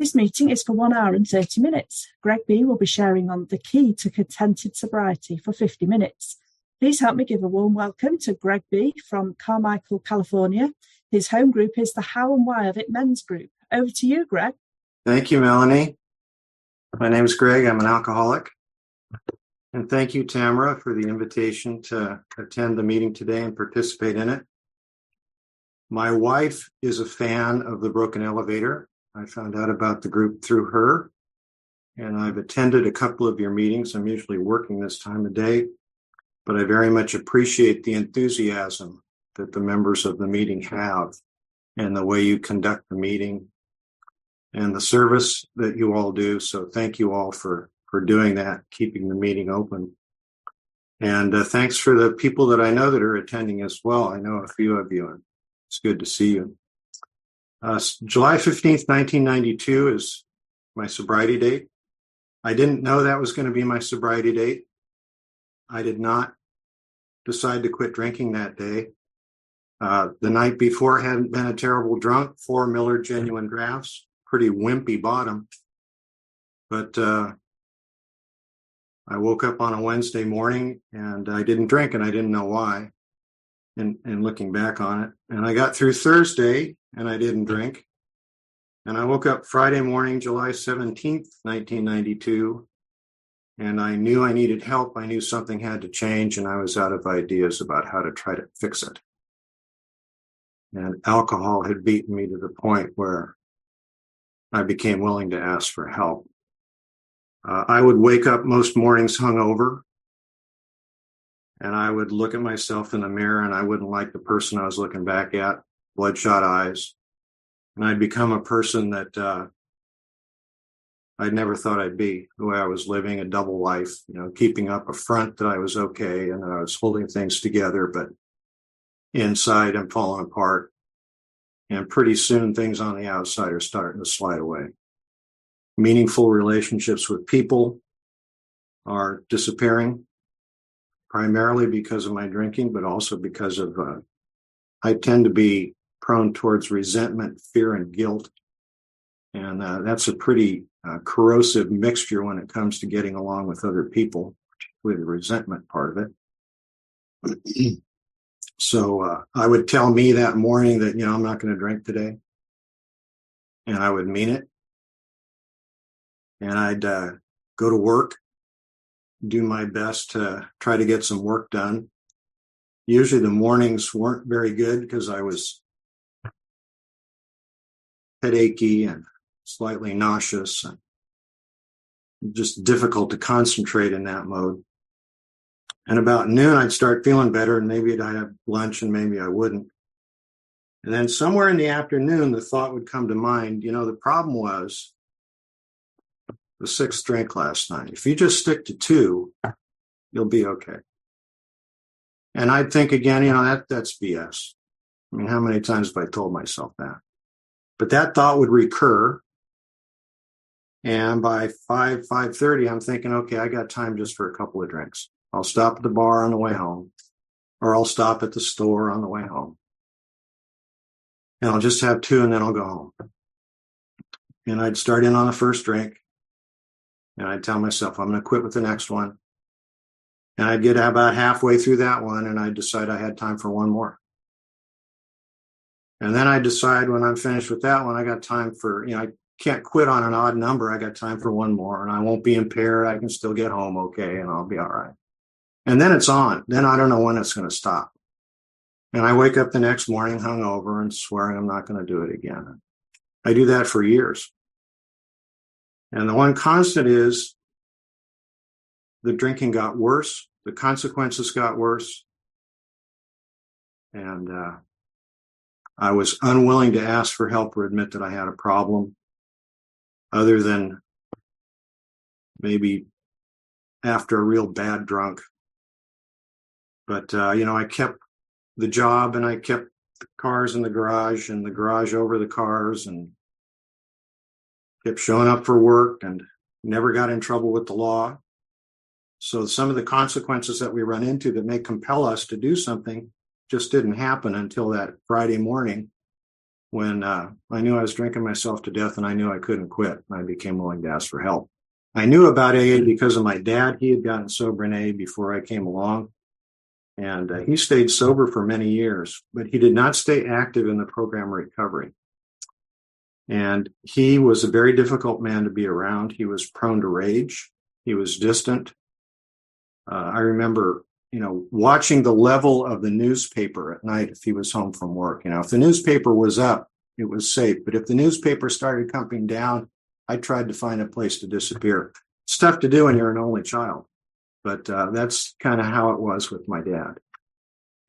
This meeting is for 1 hour and 30 minutes. Greg B will be sharing on the key to contented sobriety for 50 minutes. Please help me give a warm welcome to Greg B from Carmichael, California. His home group is the How and Why of It Men's Group. Over to you, Greg. Thank you, Melanie. My name is Greg. I'm an alcoholic. And thank you, Tamara, for the invitation to attend the meeting today and participate in it. My wife is a fan of the Broken Elevator. I found out about the group through her, and I've attended a couple of your meetings. I'm usually working this time of day, but I very much appreciate the enthusiasm that the members of the meeting have and the way you conduct the meeting and the service that you all do. So thank you all for doing that, keeping the meeting open. And thanks for the people that I know that are attending as well. I know a few of you, and it's good to see you. July 15th, 1992 is my sobriety date. I didn't know that was going to be my sobriety date. I did not decide to quit drinking that day. The night before, I hadn't been a terrible drunk, 4 Miller Genuine Drafts, pretty wimpy bottom. But I woke up on a Wednesday morning and I didn't drink, and I didn't know why. And looking back on it, and I got through Thursday and I didn't drink. And I woke up Friday morning, July 17th, 1992, and I knew I needed help. I knew something had to change, and I was out of ideas about how to try to fix it. And alcohol had beaten me to the point where I became willing to ask for help. I would wake up most mornings hungover, and I would look at myself in the mirror, and I wouldn't like the person I was looking back at, bloodshot eyes. And I'd become a person that I'd never thought I'd be, the way I was living a double life, keeping up a front that I was okay and that I was holding things together, but inside I'm falling apart. And pretty soon things on the outside are starting to slide away. Meaningful relationships with people are disappearing, primarily because of my drinking, but also because of I tend to be prone towards resentment, fear, and guilt. And that's a pretty corrosive mixture when it comes to getting along with other people, particularly the resentment part of it. So I would tell me that morning that, I'm not going to drink today. And I would mean it. And I'd go to work, do my best to try to get some work done. Usually the mornings weren't very good because I was headachy and slightly nauseous and just difficult to concentrate in that mode. And about noon, I'd start feeling better, and maybe I'd have lunch and maybe I wouldn't. And then somewhere in the afternoon, the thought would come to mind, the problem was the 6th drink last night. If you just stick to 2, you'll be okay. And I'd think again, that's BS. I mean, how many times have I told myself that? But that thought would recur. And by 5:30, I'm thinking, okay, I got time just for a couple of drinks. I'll stop at the bar on the way home, or I'll stop at the store on the way home. And I'll just have 2 and then I'll go home. And I'd start in on the first drink. And I'd tell myself, I'm going to quit with the next one. And I'd get about halfway through that one, and I'd decide I had time for one more. And then I'd decide when I'm finished with that one, I got time for, I can't quit on an odd number. I got time for one more, and I won't be impaired. I can still get home okay, and I'll be all right. And then it's on. Then I don't know when it's going to stop. And I wake up the next morning hungover and swearing I'm not going to do it again. I do that for years. And the one constant is the drinking got worse. The consequences got worse. And I was unwilling to ask for help or admit that I had a problem, other than maybe after a real bad drunk. But, I kept the job, and I kept the cars in the garage and the garage over the cars, and kept showing up for work and never got in trouble with the law. So some of the consequences that we run into that may compel us to do something just didn't happen until that Friday morning when I knew I was drinking myself to death and I knew I couldn't quit. I became willing to ask for help. I knew about AA because of my dad. He had gotten sober in AA before I came along. And he stayed sober for many years, but he did not stay active in the program of recovery. And he was a very difficult man to be around. He was prone to rage. He was distant. I remember, watching the level of the newspaper at night if he was home from work. If the newspaper was up, it was safe. But if the newspaper started coming down, I tried to find a place to disappear. It's tough to do when you're an only child. But that's kind of how it was with my dad.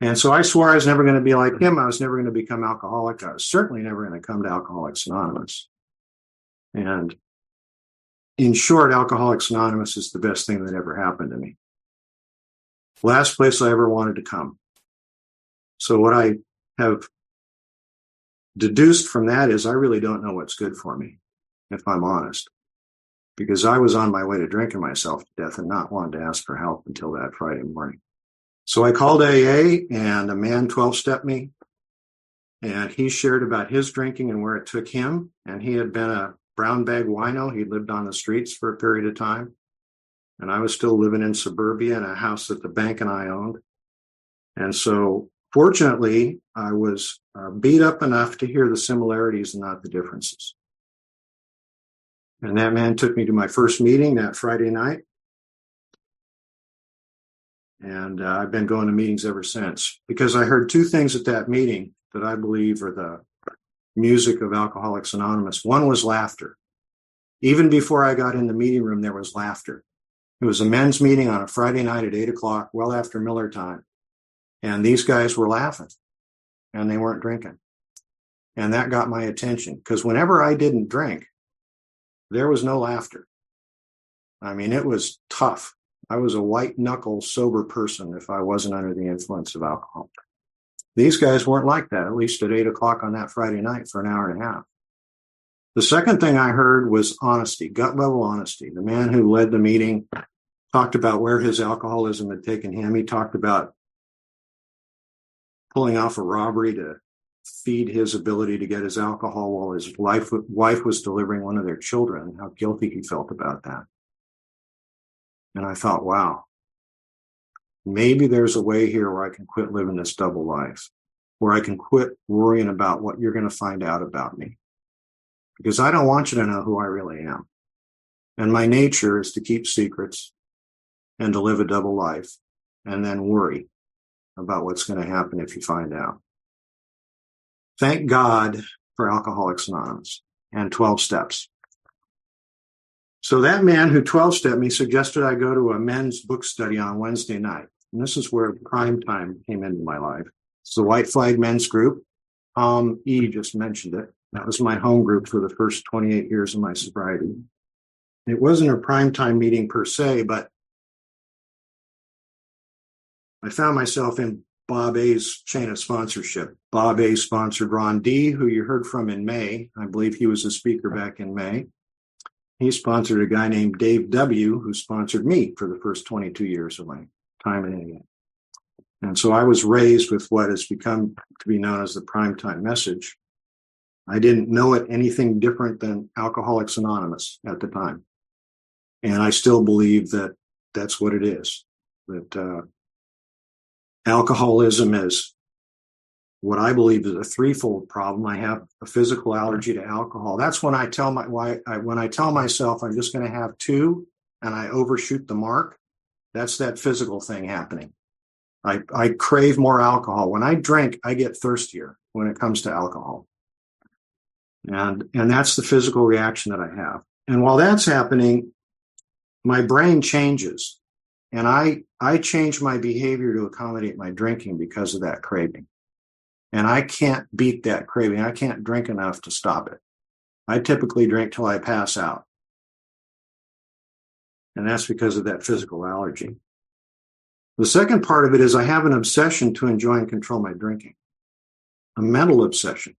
And so I swore I was never going to be like him. I was never going to become alcoholic. I was certainly never going to come to Alcoholics Anonymous. And in short, Alcoholics Anonymous is the best thing that ever happened to me. Last place I ever wanted to come. So what I have deduced from that is I really don't know what's good for me, if I'm honest. Because I was on my way to drinking myself to death and not wanting to ask for help until that Friday morning. So I called AA, and a man 12-stepped me, and he shared about his drinking and where it took him. And he had been a brown bag wino. He lived on the streets for a period of time. And I was still living in suburbia in a house that the bank and I owned. And so fortunately, I was beat up enough to hear the similarities and not the differences. And that man took me to my first meeting that Friday night. And I've been going to meetings ever since because I heard two things at that meeting that I believe are the music of Alcoholics Anonymous. One was laughter. Even before I got in the meeting room, there was laughter. It was a men's meeting on a Friday night at 8 o'clock, well after Miller time. And these guys were laughing and they weren't drinking. And that got my attention because whenever I didn't drink, there was no laughter. I mean, it was tough. I was a white knuckle sober person if I wasn't under the influence of alcohol. These guys weren't like that, at least at 8 o'clock on that Friday night for an hour and a half. The second thing I heard was honesty, gut level honesty. The man who led the meeting talked about where his alcoholism had taken him. He talked about pulling off a robbery to feed his ability to get his alcohol while his wife was delivering one of their children, and how guilty he felt about that. And I thought, wow, maybe there's a way here where I can quit living this double life, where I can quit worrying about what you're going to find out about me. Because I don't want you to know who I really am. And my nature is to keep secrets and to live a double life and then worry about what's going to happen if you find out. Thank God for Alcoholics Anonymous and 12 steps. So that man who 12-stepped me suggested I go to a men's book study on Wednesday night. And this is where prime time came into my life. It's the White Flag Men's Group. E just mentioned it. That was my home group for the first 28 years of my sobriety. It wasn't a prime time meeting per se, but I found myself in Bob A's chain of sponsorship. Bob A sponsored Ron D, who you heard from in May. I believe he was a speaker back in May. He sponsored a guy named Dave W, who sponsored me for the first 22 years of my time in AA. And so I was raised with what has become to be known as the primetime message. I didn't know it anything different than Alcoholics Anonymous at the time. And I still believe that that's what it is, that alcoholism is what I believe is a threefold problem. I have a physical allergy to alcohol. That's when I tell myself I'm just going to have two and I overshoot the mark. That's that physical thing happening. I crave more alcohol. When I drink, I get thirstier when it comes to alcohol. And that's the physical reaction that I have. And while that's happening, my brain changes. And I change my behavior to accommodate my drinking because of that craving. And I can't beat that craving. I can't drink enough to stop it. I typically drink till I pass out. And that's because of that physical allergy. The second part of it is I have an obsession to enjoy and control my drinking, a mental obsession.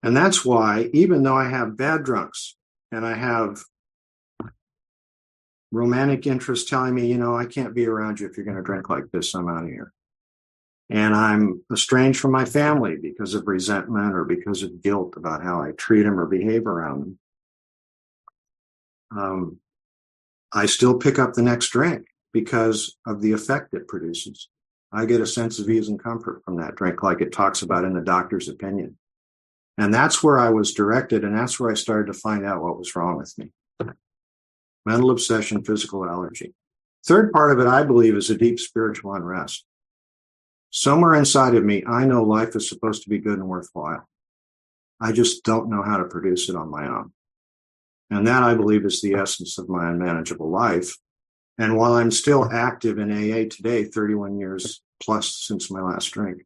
And that's why, even though I have bad drunks and I have romantic interests telling me, I can't be around you if you're going to drink like this, I'm out of here. And I'm estranged from my family because of resentment or because of guilt about how I treat them or behave around them. I still pick up the next drink because of the effect it produces. I get a sense of ease and comfort from that drink, like it talks about in the doctor's opinion. And that's where I was directed, and that's where I started to find out what was wrong with me. Mental obsession, physical allergy. Third part of it, I believe, is a deep spiritual unrest. Somewhere inside of me, I know life is supposed to be good and worthwhile. I just don't know how to produce it on my own. And that, I believe, is the essence of my unmanageable life. And while I'm still active in AA today, 31 years plus since my last drink,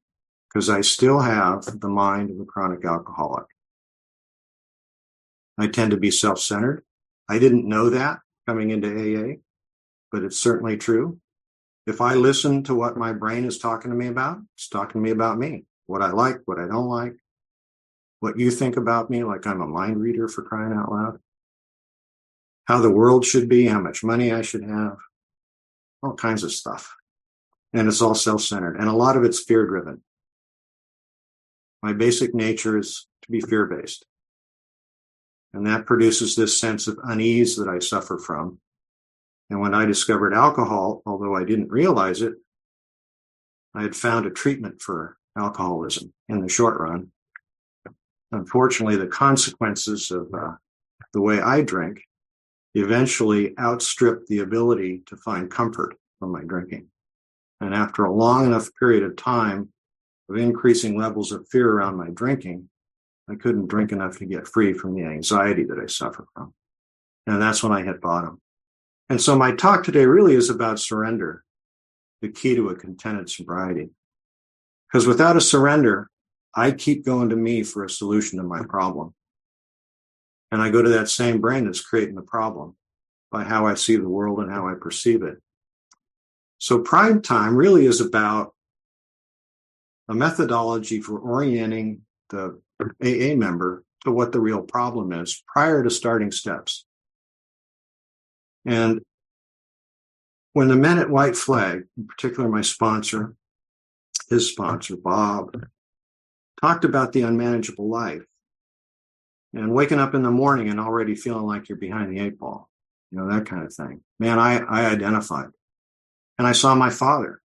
because I still have the mind of a chronic alcoholic. I tend to be self-centered. I didn't know that coming into AA, but it's certainly true. If I listen to what my brain is talking to me about, it's talking to me about me, what I like, what I don't like, what you think about me, like I'm a mind reader, for crying out loud, how the world should be, how much money I should have, all kinds of stuff. And it's all self-centered. And a lot of it's fear-driven. My basic nature is to be fear-based. And that produces this sense of unease that I suffer from. And when I discovered alcohol, although I didn't realize it, I had found a treatment for alcoholism in the short run. Unfortunately, the consequences of the way I drink eventually outstripped the ability to find comfort from my drinking. And after a long enough period of time of increasing levels of fear around my drinking, I couldn't drink enough to get free from the anxiety that I suffer from. And that's when I hit bottom. And so my talk today really is about surrender, the key to a contented sobriety. Because without a surrender, I keep going to me for a solution to my problem. And I go to that same brain that's creating the problem by how I see the world and how I perceive it. So Pride Time really is about a methodology for orienting the AA member to what the real problem is prior to starting steps. And when the men at White Flag, in particular my sponsor, his sponsor, Bob, talked about the unmanageable life and waking up in the morning and already feeling like you're behind the eight ball, that kind of thing. Man, I identified. And I saw my father,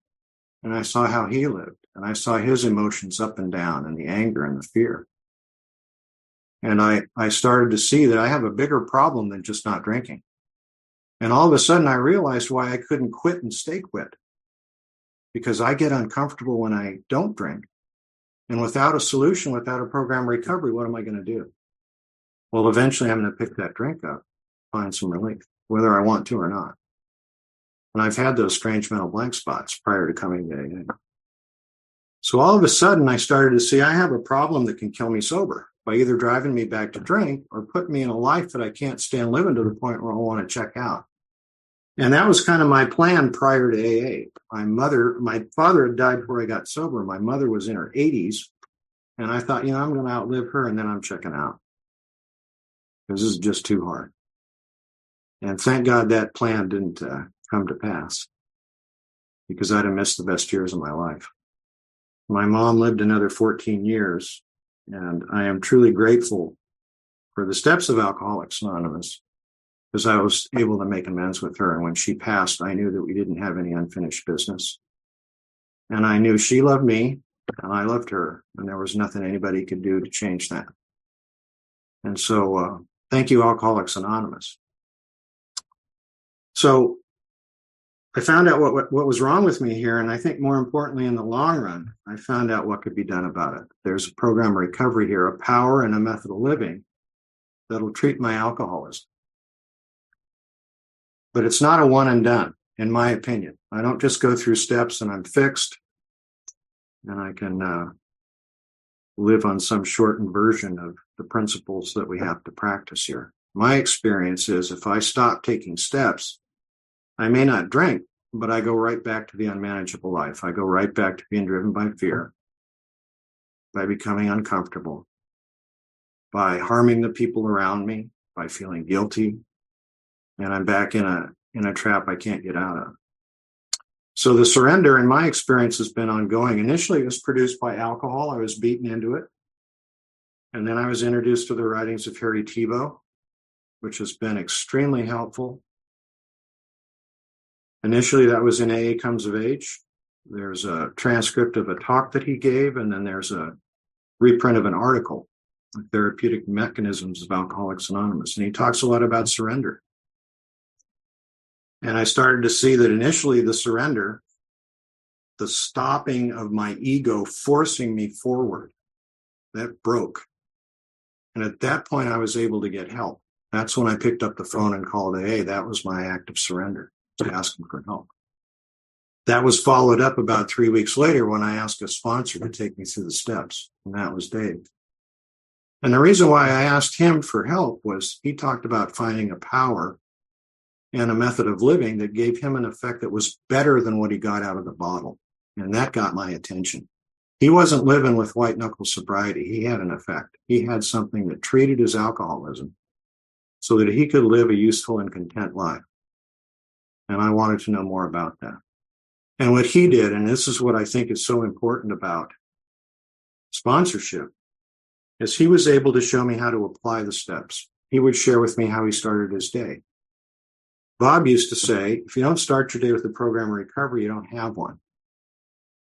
and I saw how he lived, and I saw his emotions up and down, and the anger and the fear. And I started to see that I have a bigger problem than just not drinking. And all of a sudden, I realized why I couldn't quit and stay quit. Because I get uncomfortable when I don't drink. And without a solution, without a program of recovery, what am I going to do? Well, eventually, I'm going to pick that drink up, find some relief, whether I want to or not. And I've had those strange mental blank spots prior to coming to AA. So all of a sudden, I started to see I have a problem that can kill me sober by either driving me back to drink or put me in a life that I can't stand living to the point where I want to check out. And that was kind of my plan prior to AA. My father had died before I got sober. My mother was in her 80s. And I thought, I'm going to outlive her and then I'm checking out. Because this is just too hard. And thank God that plan didn't come to pass. Because I'd have missed the best years of my life. My mom lived another 14 years. And I am truly grateful for the steps of Alcoholics Anonymous. Because I was able to make amends with her. And when she passed, I knew that we didn't have any unfinished business. And I knew she loved me and I loved her. And there was nothing anybody could do to change that. And so thank you, Alcoholics Anonymous. So I found out what was wrong with me here. And I think more importantly, in the long run, I found out what could be done about it. There's a program of recovery here, a power and a method of living that'll treat my alcoholism. But it's not a one and done, in my opinion. I don't just go through steps and I'm fixed and I can live on some shortened version of the principles that we have to practice here. My experience is if I stop taking steps, I may not drink, but I go right back to the unmanageable life. I go right back to being driven by fear, by becoming uncomfortable, by harming the people around me, by feeling guilty. And I'm back in a trap I can't get out of. So the surrender, in my experience, has been ongoing. Initially, it was produced by alcohol. I was beaten into it. And then I was introduced to the writings of Harry Tebow, which has been extremely helpful. Initially, that was in AA Comes of Age. There's a transcript of a talk that he gave, and then there's a reprint of an article, Therapeutic Mechanisms of Alcoholics Anonymous. And he talks a lot about surrender. And I started to see that initially the surrender, the stopping of my ego forcing me forward, that broke. And at that point, I was able to get help. That's when I picked up the phone and called AA. That was my act of surrender, to asking for help. That was followed up about 3 weeks later when I asked a sponsor to take me through the steps, and that was Dave. And the reason why I asked him for help was he talked about finding a power and a method of living that gave him an effect that was better than what he got out of the bottle. And that got my attention. He wasn't living with white knuckle sobriety. He had an effect. He had something that treated his alcoholism so that he could live a useful and content life. And I wanted to know more about that. And what he did, and this is what I think is so important about sponsorship, is he was able to show me how to apply the steps. He would share with me how he started his day. Bob used to say, if you don't start your day with a program of recovery, you don't have one.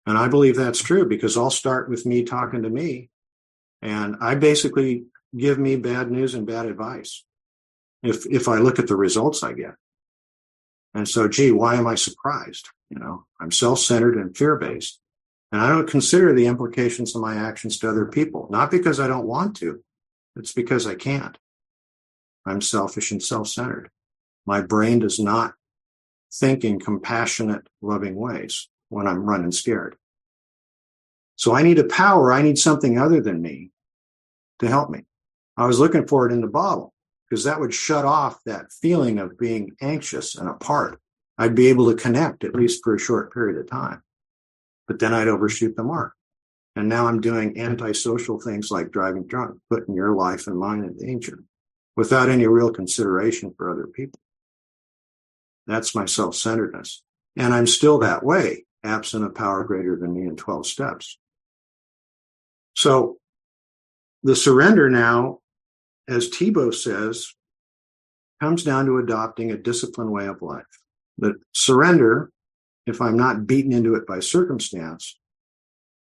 And I believe that's true because I'll start with me talking to me, and I basically give me bad news and bad advice if I look at the results I get. And so, gee, why am I surprised? I'm self-centered and fear-based, and I don't consider the implications of my actions to other people, not because I don't want to. It's because I can't. I'm selfish and self-centered. My brain does not think in compassionate, loving ways when I'm running scared. So I need a power. I need something other than me to help me. I was looking for it in the bottle because that would shut off that feeling of being anxious and apart. I'd be able to connect at least for a short period of time, but then I'd overshoot the mark. And now I'm doing antisocial things like driving drunk, putting your life and mine in danger without any real consideration for other people. That's my self-centeredness. And I'm still that way, absent of power greater than me in 12 steps. So the surrender now, as Tebow says, comes down to adopting a disciplined way of life. The surrender, if I'm not beaten into it by circumstance,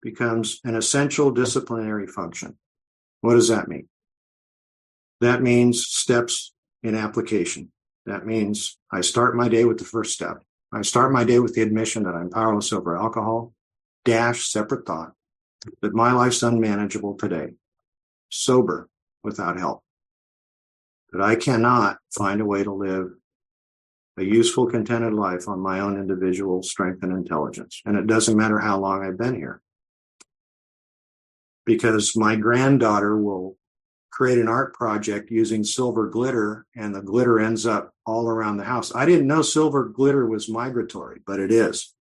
becomes an essential disciplinary function. What does that mean? That means steps in application. That means I start my day with the first step. I start my day with the admission that I'm powerless over alcohol, separate thought, that my life's unmanageable today, sober without help, that I cannot find a way to live a useful, contented life on my own individual strength and intelligence. And it doesn't matter how long I've been here. Because my granddaughter will create an art project using silver glitter, and the glitter ends up all around the house. I didn't know silver glitter was migratory, but it is.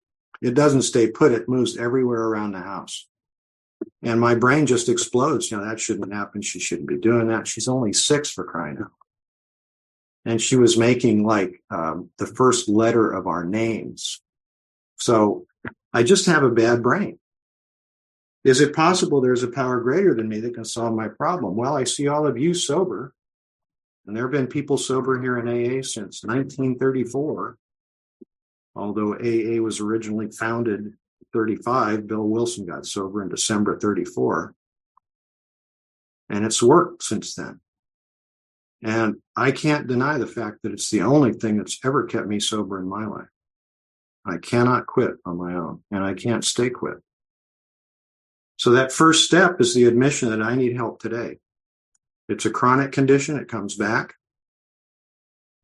It doesn't stay put. It moves everywhere around the house. And my brain just explodes. That shouldn't happen. She shouldn't be doing that. She's only 6, for crying out. And she was making the first letter of our names. So I just have a bad brain. Is it possible there's a power greater than me that can solve my problem? Well, I see all of you sober, and there have been people sober here in AA since 1934. Although AA was originally founded in 35, Bill Wilson got sober in December 34. And it's worked since then. And I can't deny the fact that it's the only thing that's ever kept me sober in my life. I cannot quit on my own, and I can't stay quit. So that first step is the admission that I need help today. It's a chronic condition. It comes back.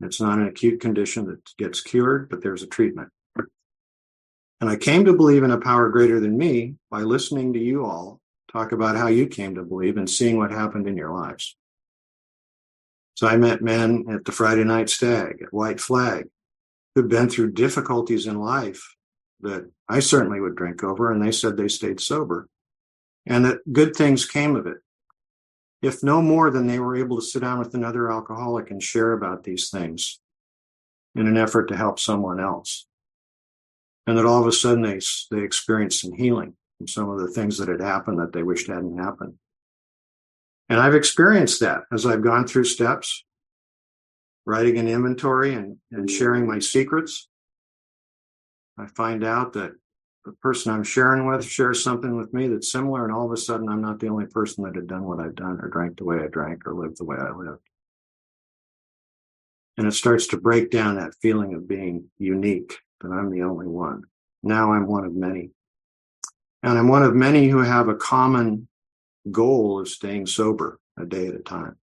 It's not an acute condition that gets cured, but there's a treatment. And I came to believe in a power greater than me by listening to you all talk about how you came to believe and seeing what happened in your lives. So I met men at the Friday Night Stag, at White Flag, who've been through difficulties in life that I certainly would drink over, and they said they stayed sober. And that good things came of it. If no more than they were able to sit down with another alcoholic and share about these things in an effort to help someone else. And that all of a sudden they experienced some healing from some of the things that had happened that they wished hadn't happened. And I've experienced that as I've gone through steps, writing an inventory and sharing my secrets. I find out that the person I'm sharing with shares something with me that's similar, and all of a sudden I'm not the only person that had done what I've done or drank the way I drank or lived the way I lived. And it starts to break down that feeling of being unique, that I'm the only one. Now I'm one of many. And I'm one of many who have a common goal of staying sober a day at a time.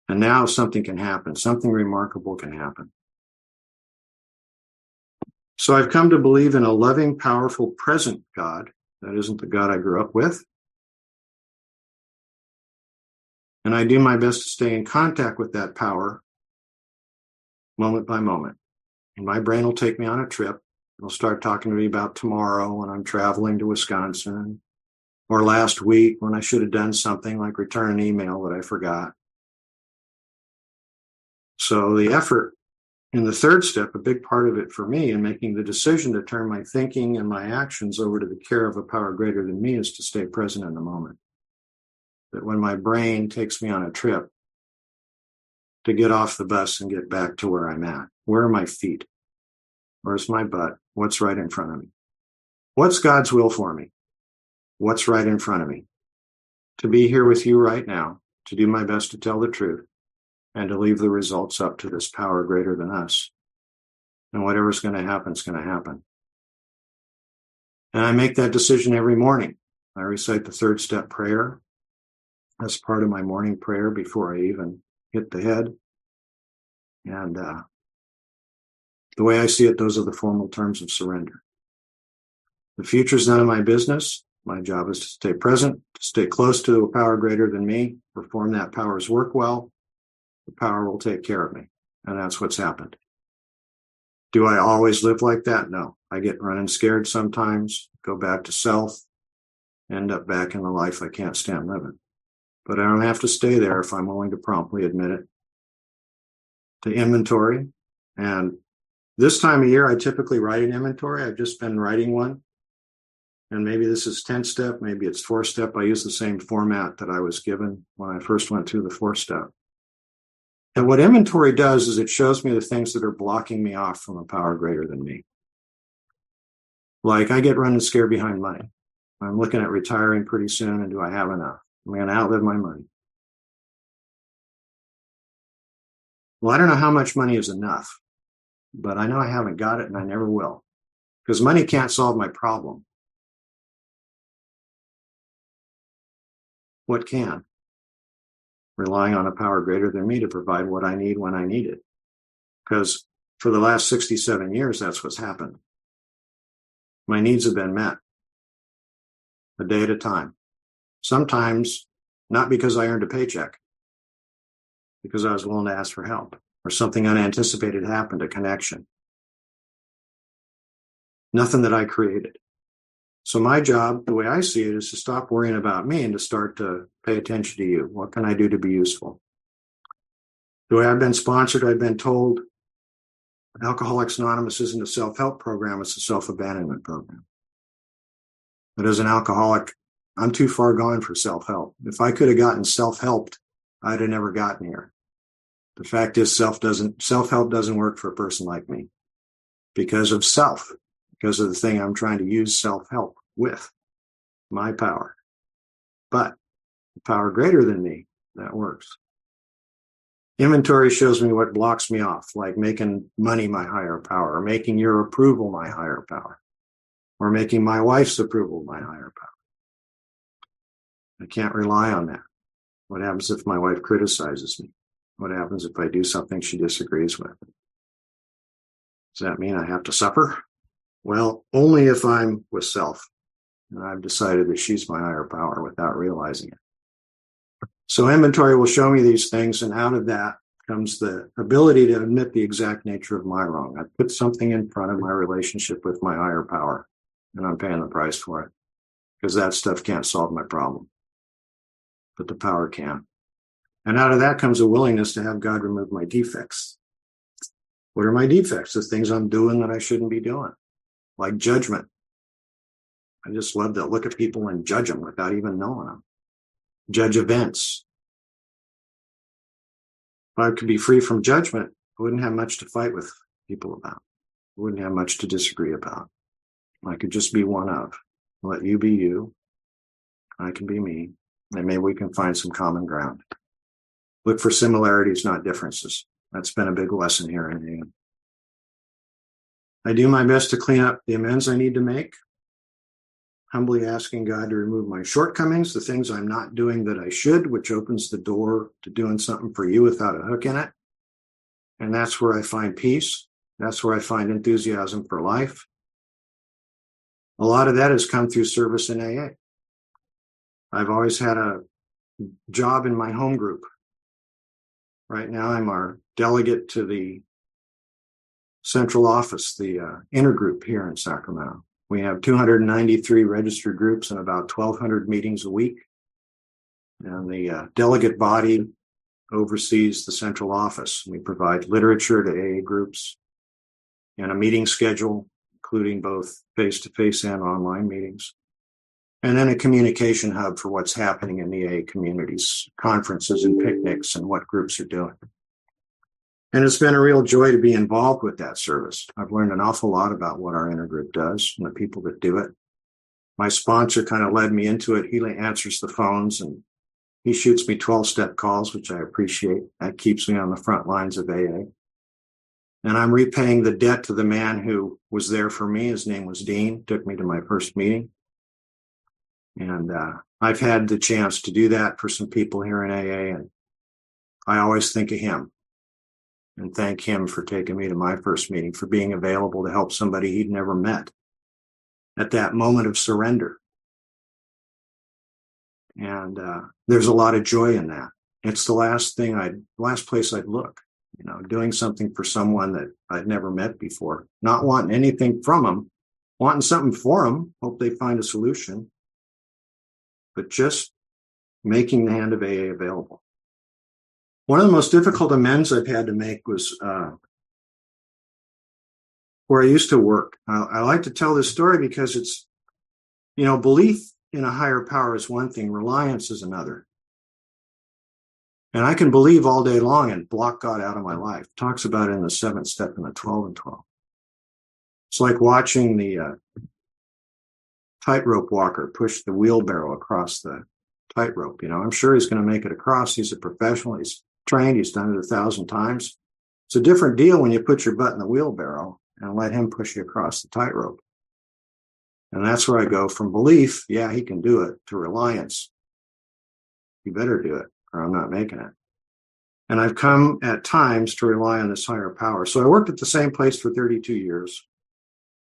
And now something can happen. Something remarkable can happen. So I've come to believe in a loving, powerful, present God. That isn't the God I grew up with. And I do my best to stay in contact with that power moment by moment. And my brain will take me on a trip. It'll start talking to me about tomorrow when I'm traveling to Wisconsin, or last week when I should have done something like return an email that I forgot. So the effort in the third step, a big part of it for me in making the decision to turn my thinking and my actions over to the care of a power greater than me, is to stay present in the moment. That when my brain takes me on a trip, to get off the bus and get back to where I'm at. Where are my feet? Where's my butt? What's right in front of me? What's God's will for me? What's right in front of me? To be here with you right now, to do my best to tell the truth, and to leave the results up to this power greater than us. And whatever's going to happen is going to happen. And I make that decision every morning. I recite the third step prayer as part of my morning prayer before I even hit the head. And the way I see it, those are the formal terms of surrender. The future's none of my business. My job is to stay present, to stay close to a power greater than me, perform that power's work well. The power will take care of me. And that's what's happened. Do I always live like that? No. I get running scared sometimes, go back to self, end up back in the life I can't stand living. But I don't have to stay there if I'm willing to promptly admit it. To inventory. And this time of year, I typically write an inventory. I've just been writing one. And maybe this is 10 step, maybe it's 4 step. I use the same format that I was given when I first went through the 4 step. And what inventory does is it shows me the things that are blocking me off from a power greater than me. Like I get running scared behind money. I'm looking at retiring pretty soon, and do I have enough? Am I going to outlive my money? Well, I don't know how much money is enough, but I know I haven't got it and I never will, because money can't solve my problem. What can? Relying on a power greater than me to provide what I need when I need it. Because for the last 67 years, that's what's happened. My needs have been met a day at a time. Sometimes not because I earned a paycheck, because I was willing to ask for help, or something unanticipated happened, a connection. Nothing that I created. So my job, the way I see it, is to stop worrying about me and to start to pay attention to you. What can I do to be useful? The way I've been sponsored, I've been told Alcoholics Anonymous isn't a self-help program, it's a self-abandonment program. But as an alcoholic, I'm too far gone for self-help. If I could have gotten self-helped, I'd have never gotten here. The fact is, self-help doesn't work for a person like me because of self, because of the thing I'm trying to use self-help with, my power. But the power greater than me, that works. Inventory shows me what blocks me off, like making money my higher power, or making your approval my higher power, or making my wife's approval my higher power. I can't rely on that. What happens if my wife criticizes me? What happens if I do something she disagrees with? Does that mean I have to suffer? Well, only if I'm with self. And I've decided that she's my higher power without realizing it. So inventory will show me these things, and out of that comes the ability to admit the exact nature of my wrong. I put something in front of my relationship with my higher power, and I'm paying the price for it, because that stuff can't solve my problem. But the power can. And out of that comes a willingness to have God remove my defects. What are my defects? The things I'm doing that I shouldn't be doing, like judgment. I just love to look at people and judge them without even knowing them. Judge events. If I could be free from judgment, I wouldn't have much to fight with people about. I wouldn't have much to disagree about. I could just be one of. Let you be you. I can be me. And maybe we can find some common ground. Look for similarities, not differences. That's been a big lesson here in AM. I do my best to clean up the amends I need to make, humbly asking God to remove my shortcomings, the things I'm not doing that I should, which opens the door to doing something for you without a hook in it. And that's where I find peace. That's where I find enthusiasm for life. A lot of that has come through service in AA. I've always had a job in my home group. Right now, I'm our delegate to the central office, the intergroup here in Sacramento. We have 293 registered groups and about 1,200 meetings a week. And the delegate body oversees the central office. We provide literature to AA groups and a meeting schedule, including both face-to-face and online meetings. And then a communication hub for what's happening in the AA communities, conferences and picnics and what groups are doing. And it's been a real joy to be involved with that service. I've learned an awful lot about what our intergroup does and the people that do it. My sponsor kind of led me into it. He answers the phones and he shoots me 12-step calls, which I appreciate. That keeps me on the front lines of AA. And I'm repaying the debt to the man who was there for me. His name was Dean, took me to my first meeting. And I've had the chance to do that for some people here in AA. And I always think of him and thank him for taking me to my first meeting, for being available to help somebody he'd never met at that moment of surrender. And there's a lot of joy in that. It's the last place I'd look, doing something for someone that I'd never met before, not wanting anything from them, wanting something for them, hope they find a solution, but just making the hand of AA available. One of the most difficult amends I've had to make was where I used to work. I like to tell this story because it's, belief in a higher power is one thing, reliance is another. And I can believe all day long and block God out of my life. Talks about it in the 7th step and the 12 and 12. It's like watching the tightrope walker push the wheelbarrow across the tightrope. I'm sure he's going to make it across. He's a professional. He's trained. He's done it 1,000 times. It's a different deal when you put your butt in the wheelbarrow and let him push you across the tightrope. And that's where I go from belief, yeah, he can do it, to reliance. You better do it or I'm not making it. And I've come at times to rely on this higher power. So I worked at the same place for 32 years.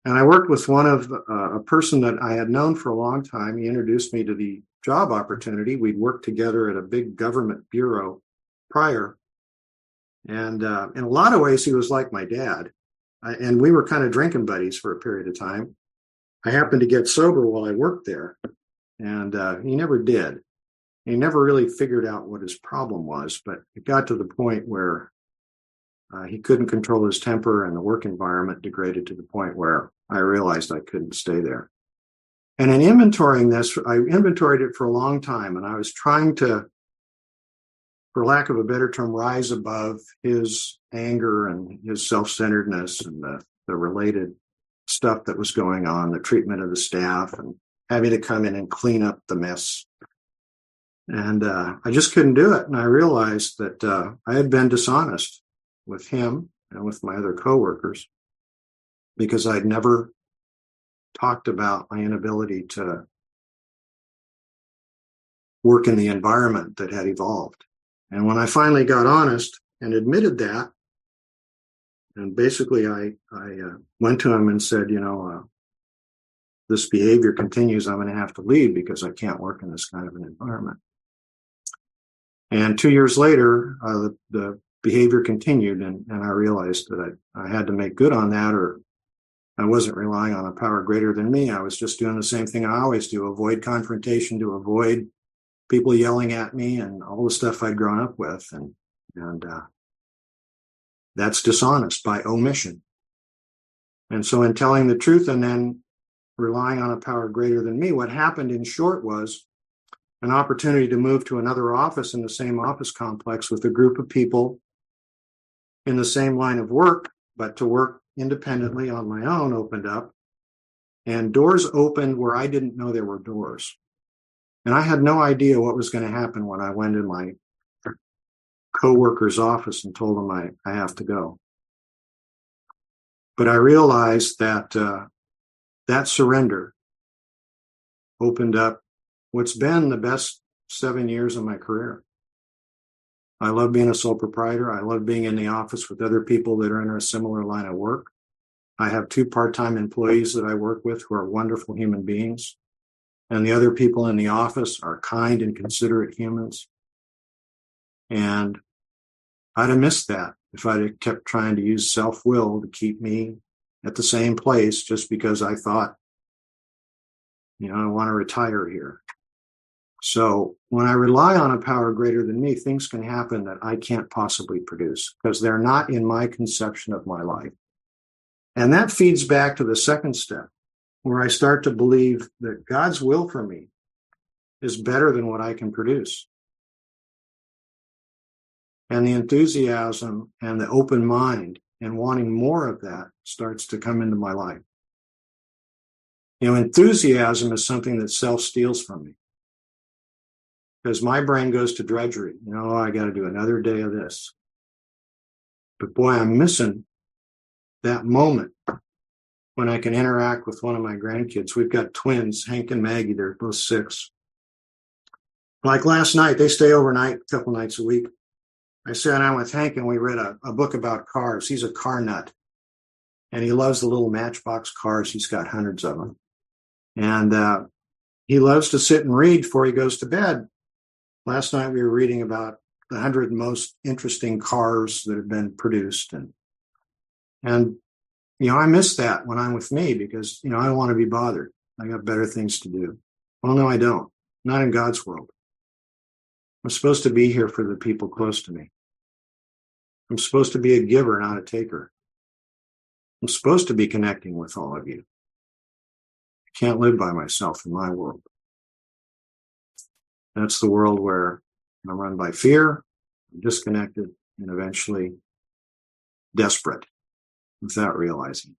And I worked with a person that I had known for a long time. He introduced me to the job opportunity. We'd worked together at a big government bureau prior. And in a lot of ways, he was like my dad. And we were kind of drinking buddies for a period of time. I happened to get sober while I worked there. And he never did. He never really figured out what his problem was. But it got to the point where he couldn't control his temper, and the work environment degraded to the point where I realized I couldn't stay there. And in inventorying this, I inventoried it for a long time, and I was trying to, for lack of a better term, rise above his anger and his self-centeredness and the related stuff that was going on, the treatment of the staff, and having to come in and clean up the mess. And I just couldn't do it. And I realized that I had been dishonest with him and with my other coworkers because I'd never talked about my inability to work in the environment that had evolved. And when I finally got honest and admitted that, and basically I went to him and said, this behavior continues, I'm going to have to leave because I can't work in this kind of an environment. And 2 years later, the behavior continued, and I realized that I had to make good on that, or I wasn't relying on a power greater than me. I was just doing the same thing I always do, avoid confrontation, to avoid people yelling at me and all the stuff I'd grown up with. And That's dishonest by omission. And so in telling the truth and then relying on a power greater than me, what happened in short was an opportunity to move to another office in the same office complex with a group of people in the same line of work, but to work independently on my own opened up. And doors opened where I didn't know there were doors. And I had no idea what was going to happen when I went in my coworker's office and told him I have to go. But I realized that that surrender opened up what's been the best 7 years of my career. I love being a sole proprietor. I love being in the office with other people that are in a similar line of work. I have 2 part-time employees that I work with who are wonderful human beings. And the other people in the office are kind and considerate humans. And I'd have missed that if I'd have kept trying to use self-will to keep me at the same place just because I thought, I want to retire here. So when I rely on a power greater than me, things can happen that I can't possibly produce because they're not in my conception of my life. And that feeds back to the second step, where I start to believe that God's will for me is better than what I can produce. And the enthusiasm and the open mind and wanting more of that starts to come into my life. Enthusiasm is something that self steals from me. Because my brain goes to drudgery. I got to do another day of this. But boy, I'm missing that moment when I can interact with one of my grandkids. We've got twins, Hank and Maggie. They're both 6. Like last night, they stay overnight a couple nights a week. I sat down with Hank and we read a book about cars. He's a car nut. And he loves the little Matchbox cars. He's got hundreds of them. And he loves to sit and read before he goes to bed. Last night we were reading about the 100 most interesting cars that have been produced. And I miss that when I'm with me because, I don't want to be bothered. I got better things to do. Well, no, I don't. Not in God's world. I'm supposed to be here for the people close to me. I'm supposed to be a giver, not a taker. I'm supposed to be connecting with all of you. I can't live by myself in my world. That's the world where I'm run by fear, I'm disconnected, and eventually desperate without realizing.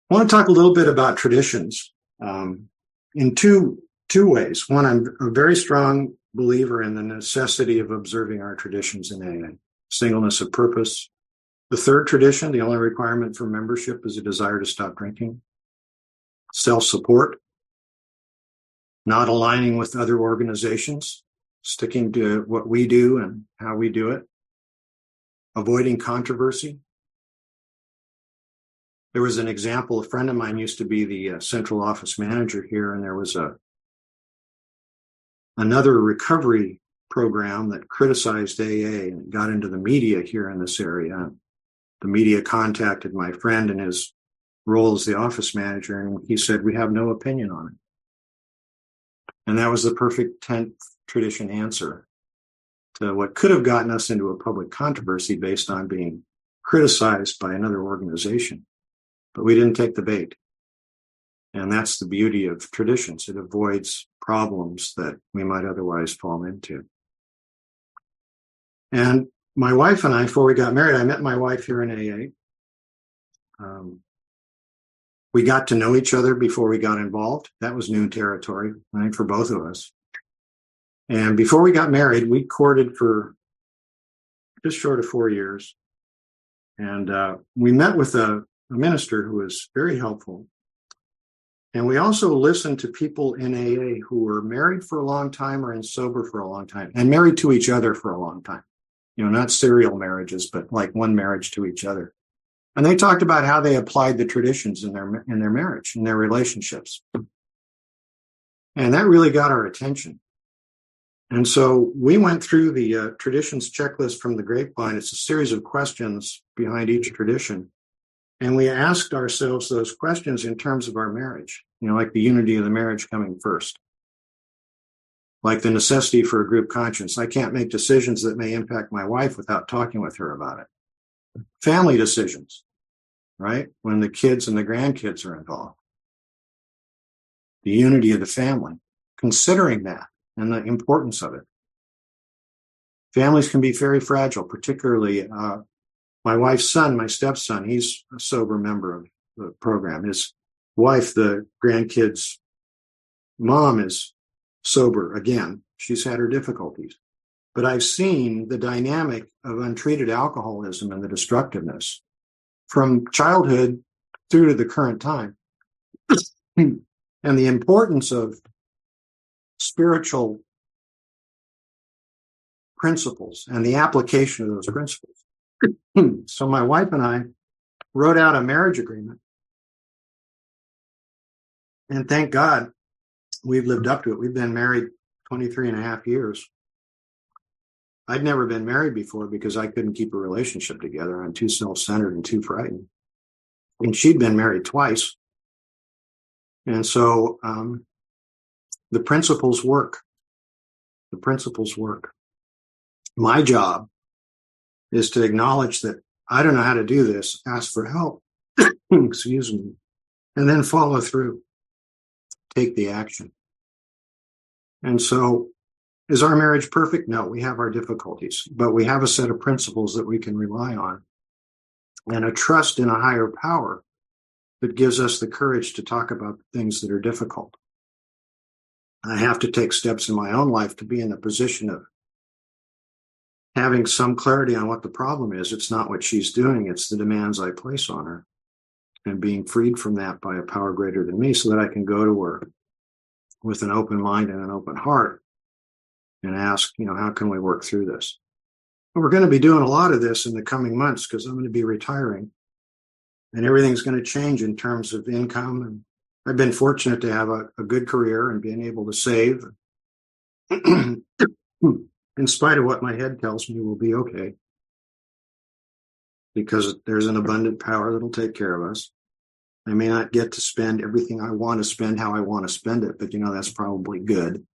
I want to talk a little bit about traditions in two ways. One, I'm a very strong believer in the necessity of observing our traditions in AA. Singleness of purpose. The third tradition, the only requirement for membership is a desire to stop drinking. Self-support. Not aligning with other organizations. Sticking to what we do and how we do it. Avoiding controversy. There was an example, a friend of mine used to be the central office manager here, and there was another recovery program that criticized AA and got into the media here in this area. The media contacted my friend in his role as the office manager, and he said, "We have no opinion on it." And that was the perfect 10th tradition answer to what could have gotten us into a public controversy based on being criticized by another organization. But we didn't take the bait. And that's the beauty of traditions. It avoids problems that we might otherwise fall into. And my wife and I, before we got married, I met my wife here in AA. We got to know each other before we got involved. That was new territory, I think, for both of us. And before we got married, we courted for just short of 4 years. And we met with a minister who was very helpful. And we also listened to people in AA who were married for a long time or in sober for a long time and married to each other for a long time. Not serial marriages, but like one marriage to each other. And they talked about how they applied the traditions in their marriage, in their relationships. And that really got our attention. And so we went through the traditions checklist from the Grapevine. It's a series of questions behind each tradition. And we asked ourselves those questions in terms of our marriage, like the unity of the marriage coming first. like the necessity for a group conscience. I can't make decisions that may impact my wife without talking with her about it. Family decisions, right? When the kids and the grandkids are involved. The unity of the family, considering that and the importance of it. Families can be very fragile, particularly my wife's son, my stepson, he's a sober member of the program. His wife, the grandkids' mom, is sober again. She's had her difficulties. But I've seen the dynamic of untreated alcoholism and the destructiveness from childhood through to the current time. And the importance of spiritual principles and the application of those principles. So my wife and I wrote out a marriage agreement. And thank God we've lived up to it. We've been married 23 and a half years. I'd never been married before because I couldn't keep a relationship together. I'm too self-centered and too frightened. And she'd been married twice. And so the principles work. The principles work. My job is to acknowledge that I don't know how to do this, ask for help, excuse me, and then follow through, take the action. And so, is our marriage perfect? No, we have our difficulties, but we have a set of principles that we can rely on and a trust in a higher power that gives us the courage to talk about things that are difficult. I have to take steps in my own life to be in the position of having some clarity on what the problem is. It's not what she's doing, it's the demands I place on her, and being freed from that by a power greater than me so that I can go to her with an open mind and an open heart and ask, how can we work through this? But we're going to be doing a lot of this in the coming months because I'm going to be retiring and everything's going to change in terms of income. And I've been fortunate to have a good career and being able to save. In spite of what my head tells me, we'll be okay because there's an abundant power that'll take care of us. I may not get to spend everything I want to spend how I want to spend it, but that's probably good.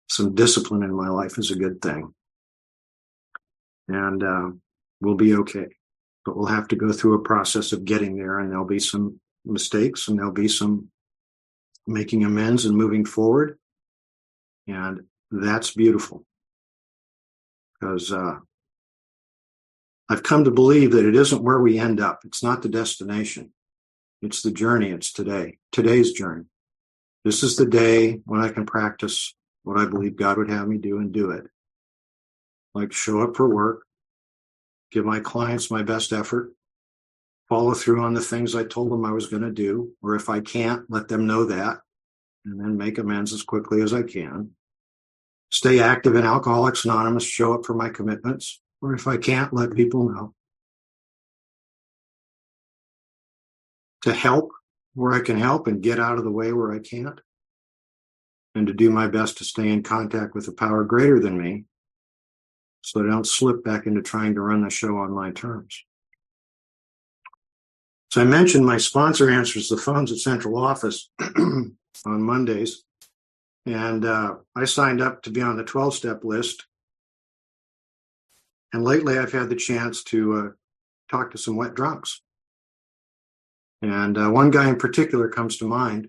Some discipline in my life is a good thing. And we'll be okay. But we'll have to go through a process of getting there, and there'll be some mistakes, and there'll be some making amends and moving forward. And that's beautiful. Because I've come to believe that it isn't where we end up. It's not the destination. It's the journey. It's today's journey. This is the day when I can practice what I believe God would have me do and do it. Like show up for work, give my clients my best effort, follow through on the things I told them I was going to do, or if I can't, let them know that, and then make amends as quickly as I can. Stay active in Alcoholics Anonymous, show up for my commitments, or if I can't, let people know. To help where I can help and get out of the way where I can't. And to do my best to stay in contact with a power greater than me so that I don't slip back into trying to run the show on my terms. So I mentioned my sponsor answers the phones at central office on Mondays. And I signed up to be on the 12-step list. And lately I've had the chance to talk to some wet drunks. And one guy in particular comes to mind.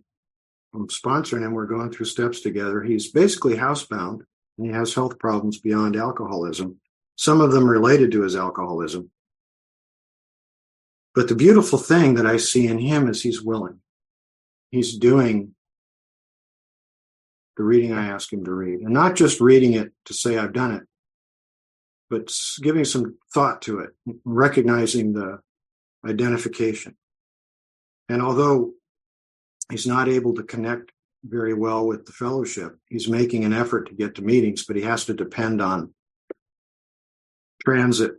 I'm sponsoring him. We're going through steps together. He's basically housebound, and he has health problems beyond alcoholism, some of them related to his alcoholism. But the beautiful thing that I see in him is he's willing. He's doing the reading I ask him to read, and not just reading it to say I've done it, but giving some thought to it, recognizing the identification. And although he's not able to connect very well with the fellowship, he's making an effort to get to meetings, but he has to depend on transit,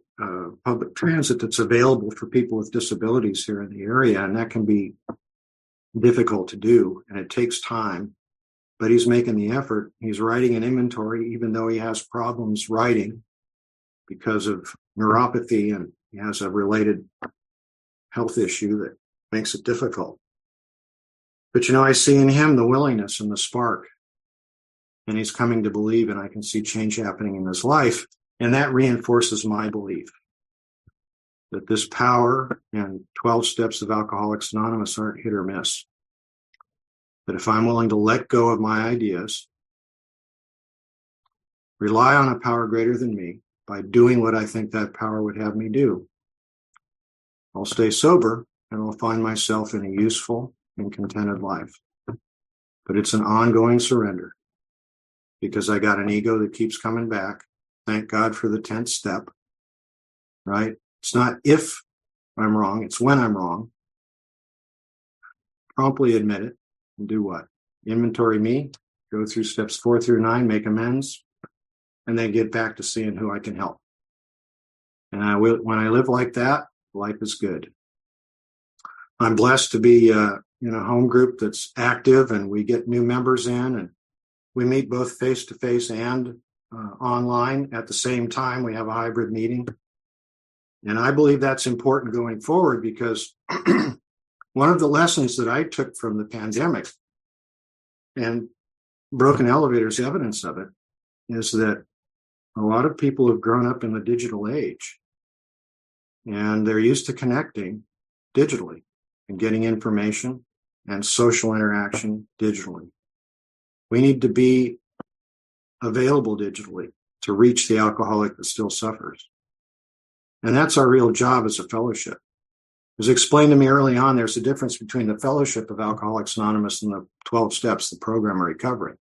public transit that's available for people with disabilities here in the area, and that can be difficult to do, and it takes time. But he's making the effort. He's writing an inventory, even though he has problems writing because of neuropathy, and he has a related health issue that makes it difficult. But I see in him the willingness and the spark and he's coming to believe, and I can see change happening in his life. And that reinforces my belief that this power and 12 steps of Alcoholics Anonymous aren't hit or miss. That if I'm willing to let go of my ideas, rely on a power greater than me by doing what I think that power would have me do, I'll stay sober and I'll find myself in a useful and contented life. But it's an ongoing surrender because I got an ego that keeps coming back. Thank God for the 10th step, right? It's not if I'm wrong, it's when I'm wrong. Promptly admit it and do what? Inventory me, go through steps 4 through 9, make amends, and then get back to seeing who I can help. And when I live like that, life is good. I'm blessed to be in a home group that's active, and we get new members in, and we meet both face-to-face and online at the same time. We have a hybrid meeting. And I believe that's important going forward because one of the lessons that I took from the pandemic, and broken elevators evidence of it, is that a lot of people have grown up in the digital age, and they're used to connecting digitally and getting information and social interaction digitally. We need to be available digitally to reach the alcoholic that still suffers. And that's our real job as a fellowship. It was explained to me early on, there's a difference between the fellowship of Alcoholics Anonymous and the 12 steps, the program of recovery.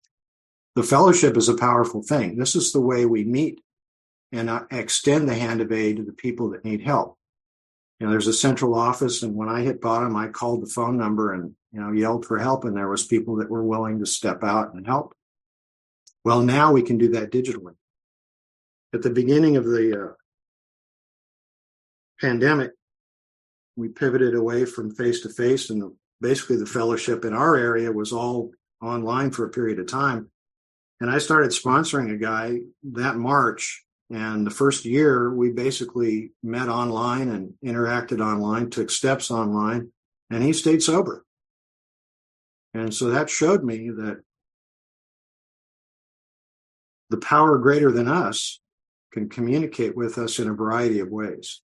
The fellowship is a powerful thing. This is the way we meet and extend the hand of aid to the people that need help. There's a central office, and when I hit bottom, I called the phone number and, yelled for help, and there was people that were willing to step out and help. Well, now we can do that digitally. At the beginning of the pandemic, we pivoted away from face-to-face, and basically the fellowship in our area was all online for a period of time. And I started sponsoring a guy that March. And the first year, we basically met online and interacted online, took steps online, and he stayed sober. And so that showed me that the power greater than us can communicate with us in a variety of ways.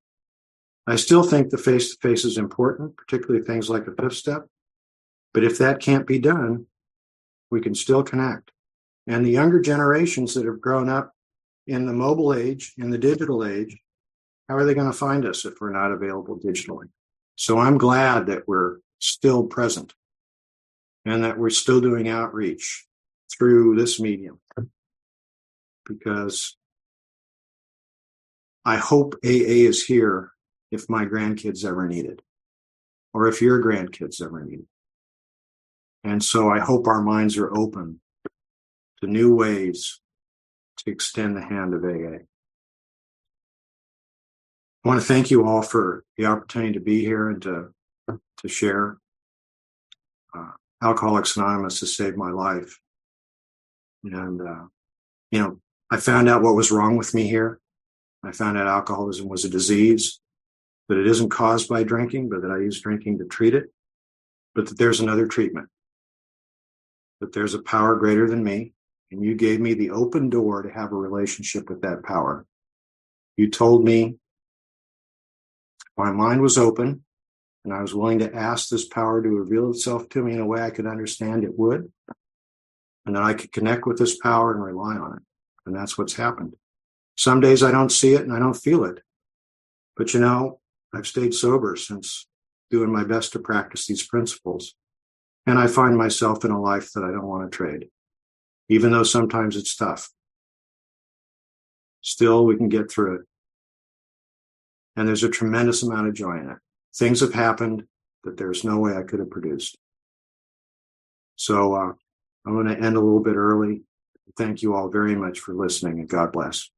I still think the face-to-face is important, particularly things like the 5th step. But if that can't be done, we can still connect. And the younger generations that have grown up in the mobile age, in the digital age, how are they going to find us if we're not available digitally? So I'm glad that we're still present and that we're still doing outreach through this medium, because I hope AA is here if my grandkids ever need it, or if your grandkids ever need it. And so I hope our minds are open to new ways to extend the hand of AA. I want to thank you all for the opportunity to be here and to share. Alcoholics Anonymous has saved my life. And, I found out what was wrong with me here. I found out alcoholism was a disease, that it isn't caused by drinking, but that I use drinking to treat it, but that there's another treatment, that there's a power greater than me. And you gave me the open door to have a relationship with that power. You told me my mind was open and I was willing to ask this power to reveal itself to me in a way I could understand it would, and that I could connect with this power and rely on it. And that's what's happened. Some days I don't see it and I don't feel it. But I've stayed sober since doing my best to practice these principles. And I find myself in a life that I don't want to trade. Even though sometimes it's tough, still we can get through it. And there's a tremendous amount of joy in it. Things have happened that there's no way I could have produced. So I'm going to end a little bit early. Thank you all very much for listening, and God bless.